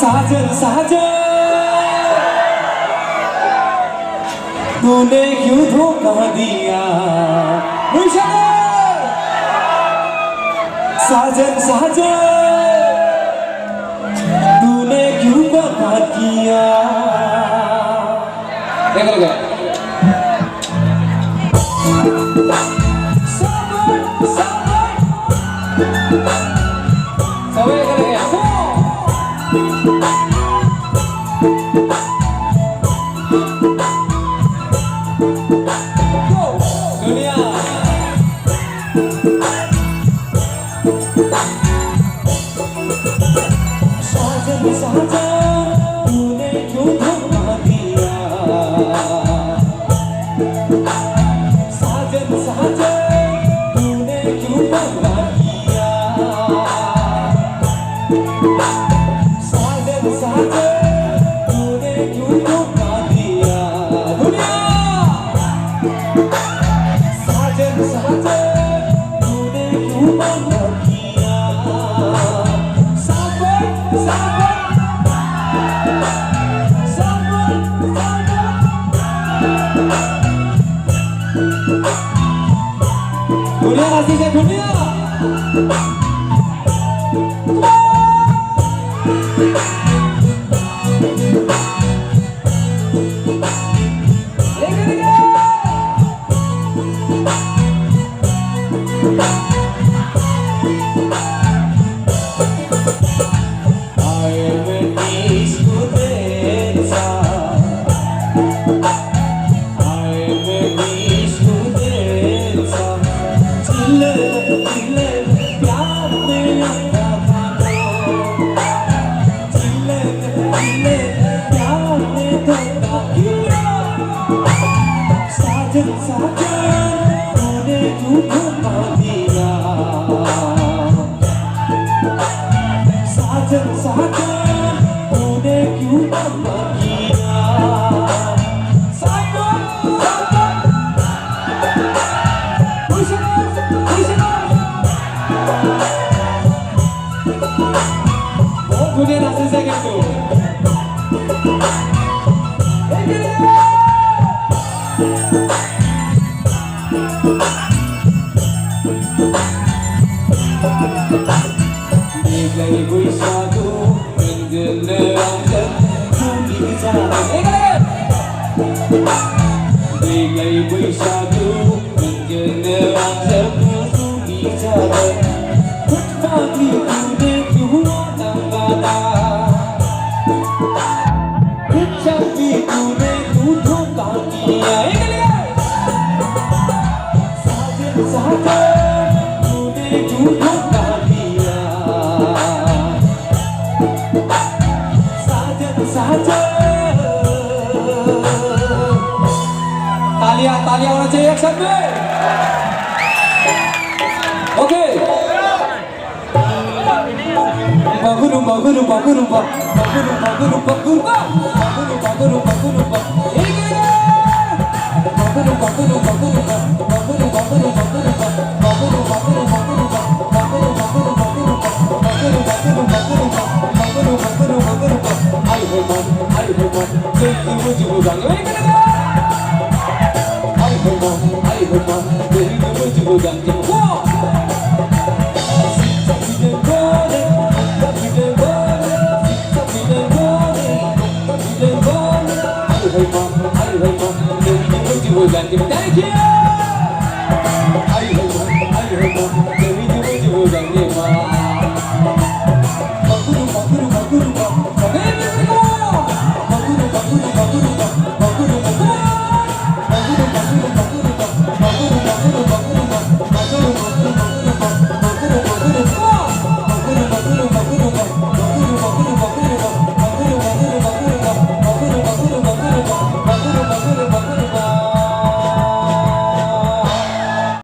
साजन साजन तूने क्यों धोखा दिया साजन साजन तूने क्यों बर्बाद किया साजन साजन तूने क्यों धोखा दिया साजन साजन तूने क्यों बर्बाद किया साजन साजन तूने क्यों धोखा दिया साजन साजन तूने क्यों बर्बाद किया दुनिया राशि से दुनिया साजन साजन तूने क्यों धोखा दिया साजन साजन तूने क्यों धोखा किया साजन साजन बहुत दुनिया राशि से कहते हो Negai Baisakhu menjelang bumi bicara. Negai Baisakhu menjelang bumi bicara. Pagi tune kyun nangada, pagi tune tu dhokha kiya. Sajan sajan tune kyun dhokha दिया साजन साजन तालियां तालियां होना चाहिए एक साथ में okay baguru baguru baguru baguru baguru baguru baguru baguru baguru baguru baguru baguru baguru baguru Thank you.